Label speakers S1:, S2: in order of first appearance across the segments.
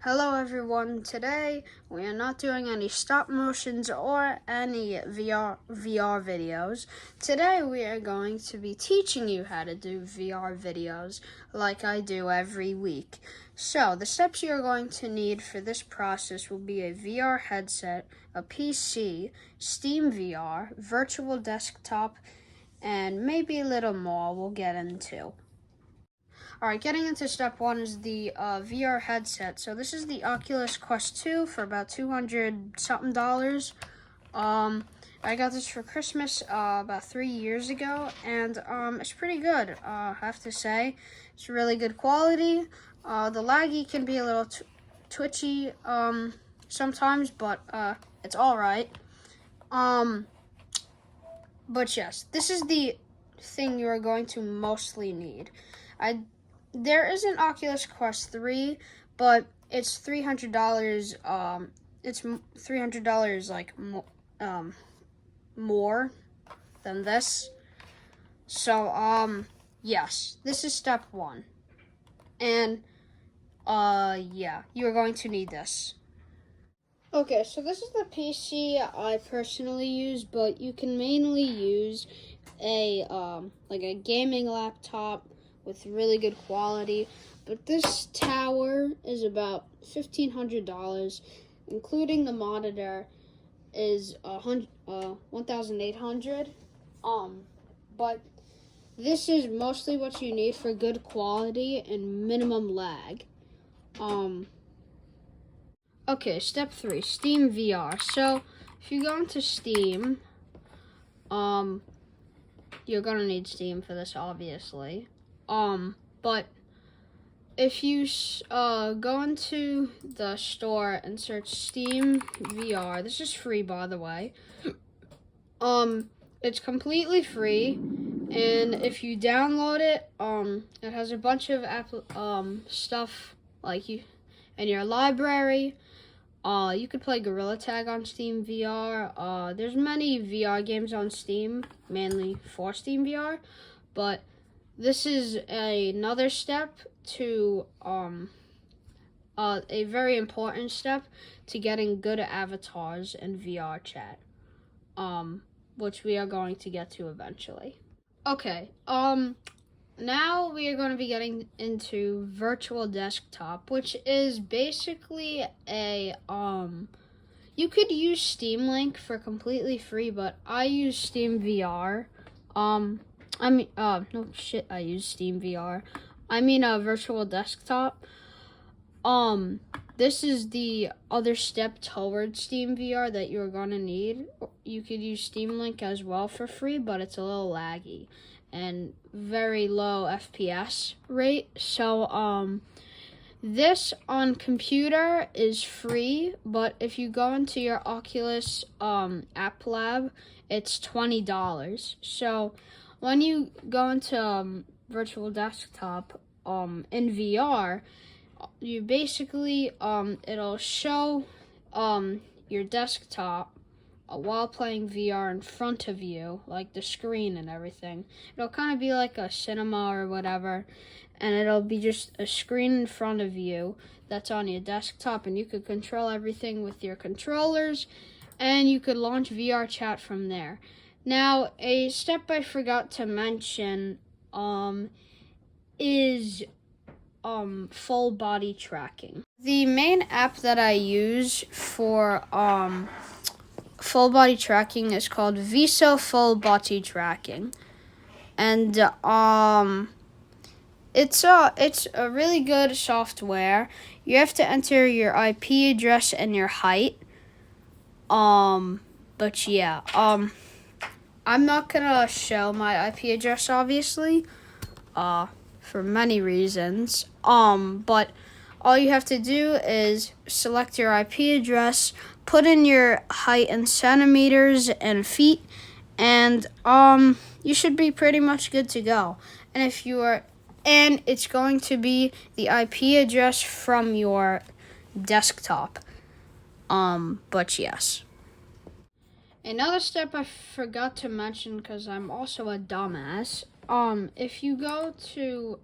S1: Hello everyone, today we are not doing any stop motions or any VR videos. Today we are going to be teaching you how to do VR videos like I do every week. So the steps you're going to need for this process will be a VR headset, a PC, Steam VR, virtual desktop, and maybe a little more we'll get into. Alright, getting into step one is the VR headset. So this is the Oculus Quest 2 for about $200 something. I got this for Christmas about 3 years ago, and it's pretty good, I have to say. It's really good quality. The laggy can be a little twitchy sometimes, but it's alright. But yes, this is the thing you are going to mostly need. There is an Oculus Quest 3, but it's $300. It's $300 like more than this. So yes, this is step one, and yeah, you are going to need this. Okay, so this is the PC I personally use, but you can mainly use a like a gaming laptop with really good quality. But this tower is about $1,500, including the monitor is $1,800. But this is mostly what you need for good quality and minimum lag. Okay, step 3, Steam VR. So if you go into Steam, you're gonna need Steam for this, obviously. But if you go into the store and search Steam VR, this is free, by the way. It's completely free, and if you download it, it has a bunch of stuff like you in your library. You could play Gorilla Tag on Steam VR. There's many VR games on Steam, mainly for Steam VR, but this is another step to a very important step to getting good avatars in VR chat, which we are going to get to eventually. Okay, now we are going to be getting into virtual desktop, which is basically a you could use Steam Link for completely free, but I use Steam VR. I use Steam VR. I mean a virtual desktop. This is the other step towards Steam VR that you're gonna need. You could use Steam Link as well for free, but it's a little laggy and very low FPS rate. So this on computer is free, but if you go into your Oculus App Lab, it's $20. So when you go into virtual desktop in VR, you basically it'll show your desktop while playing VR in front of you, like the screen and everything. It'll kind of be like a cinema or whatever, and it'll be just a screen in front of you that's on your desktop, and you could control everything with your controllers, and you could launch VR chat from there. Now, a step I forgot to mention is full body tracking. The main app that I use for full body tracking is called Viso Full Body Tracking, and it's a really good software. You have to enter your IP address and your height. But yeah, I'm not gonna show my IP address, obviously, for many reasons. But all you have to do is select your IP address, put in your height in centimeters and feet, and you should be pretty much good to go. And it's going to be the IP address from your desktop. But yes. Another step I forgot to mention, because I'm also a dumbass, if you go to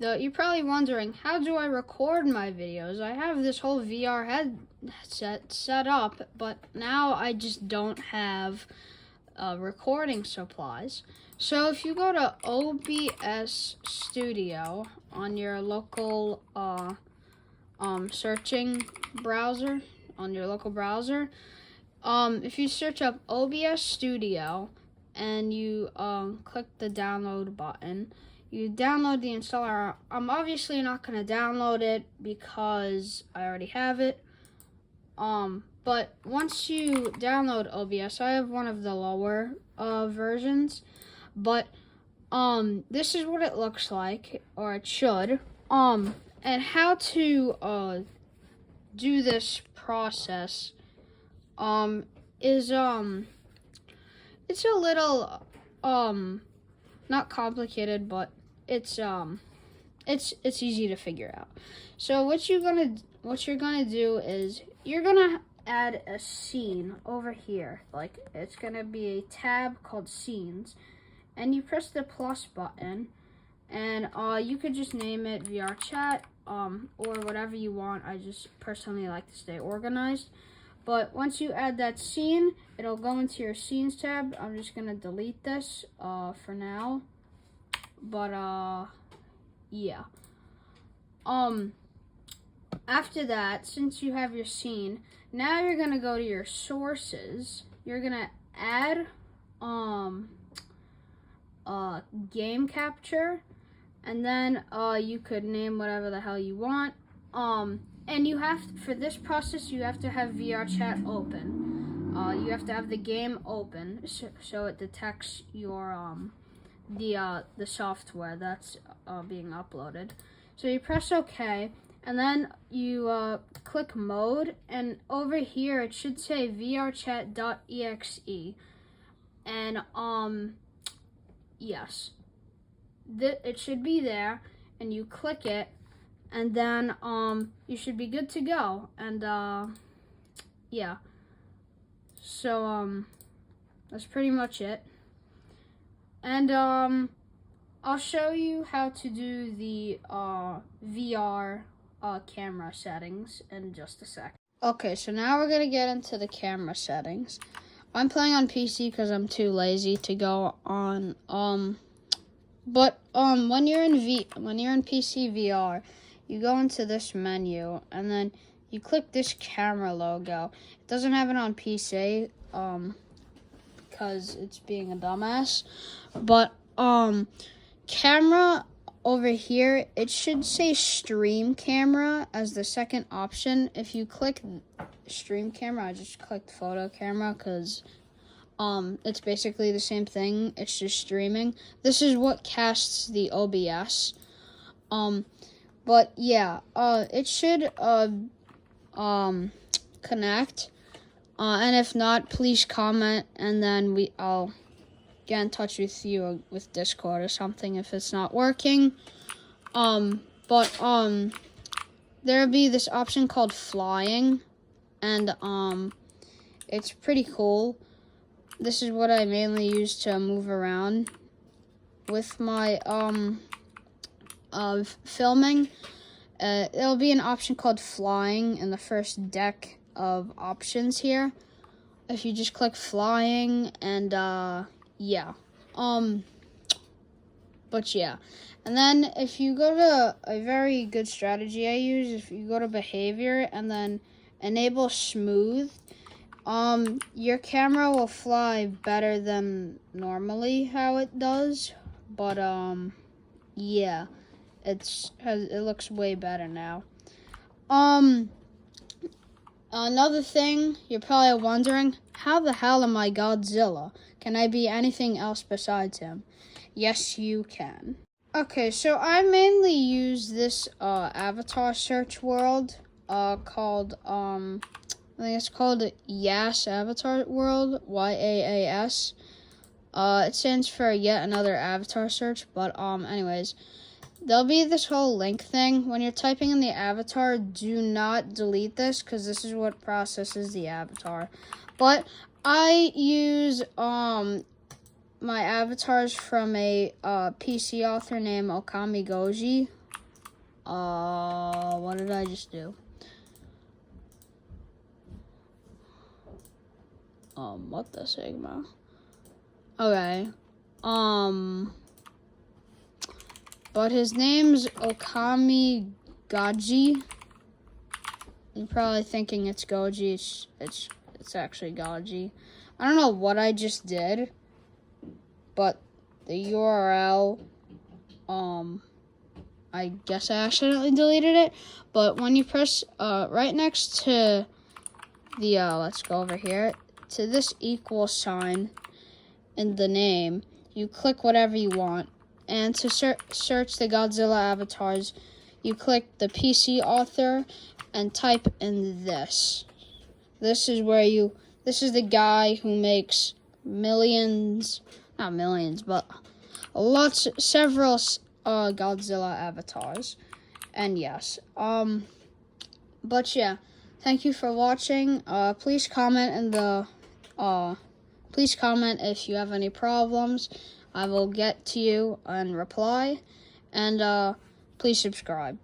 S1: Though you're probably wondering, how do I record my videos? I have this whole VR headset set up, but now I just don't have recording supplies. So if you go to OBS Studio on your local searching browser, on your local browser, if you search up OBS Studio and you click the download button, you download the installer. I'm obviously not going to download it because I already have it. But once you download OBS, I have one of the lower versions. But this is what it looks like, or it should. And how to do this process is it's a little not complicated, but it's easy to figure out. So what you're gonna do is you're gonna add a scene over here. Like, it's gonna be a tab called scenes, and you press the plus button, and you could just name it VR chat or whatever you want. I just personally like to stay organized. But once you add that scene, it'll go into your scenes tab. I'm just gonna delete this for now. But yeah. After that, since you have your scene, now you're gonna go to your sources. You're gonna add game capture, and then you could name whatever the hell you want. And you have, for this process, you have to have VR chat open. You have to have the game open so it detects your the software that's being uploaded. So you press OK, and then you click mode, and over here it should say vrchat.exe. And yes, it should be there, and you click it, and then you should be good to go. And yeah, so that's pretty much it. And I'll show you how to do the VR camera settings in just a sec. Okay, so now we're gonna get into the camera settings. I'm playing on PC because I'm too lazy to go on but when you're in PC VR, you go into this menu, and then you click this camera logo. It doesn't have it on PC because it's being a dumbass. But camera over here, it should say stream camera as the second option. If you click stream camera, I just clicked photo camera because it's basically the same thing. It's just streaming. This is what casts the OBS. But yeah, it should connect. And if not, please comment, and then I'll get in touch with you with Discord or something if it's not working. But there'll be this option called flying, and it's pretty cool. This is what I mainly use to move around with my filming. There'll be an option called flying in the first deck of options here. If you just click flying, and yeah. But yeah. And then if you go to a very good strategy I use, if you go to behavior and then enable smooth, your camera will fly better than normally how it does. But yeah, it looks way better now. Another thing, you're probably wondering, how the hell am I Godzilla? Can I be anything else besides him? Yes, you can. Okay, so I mainly use this avatar search world called, I think it's called YAAS Avatar World, YAAS. It stands for yet another avatar search, but anyways, there'll be this whole link thing. When you're typing in the avatar, do not delete this, because this is what processes the avatar. But I use my avatars from a PC author named Okami Goji. What did I just do? What the Sigma? Okay. But his name's Okami Gaji. You're probably thinking it's Goji. It's actually Gaji. I don't know what I just did, but the URL, I guess I accidentally deleted it. But when you press right next to the let's go over here to this equal sign in the name, you click whatever you want. And to search the Godzilla avatars, you click the PC author and type in this. This is the guy who makes millions, not millions, but several Godzilla avatars. And yes, but yeah, thank you for watching. Please comment if you have any problems. I will get to you and reply. And please subscribe.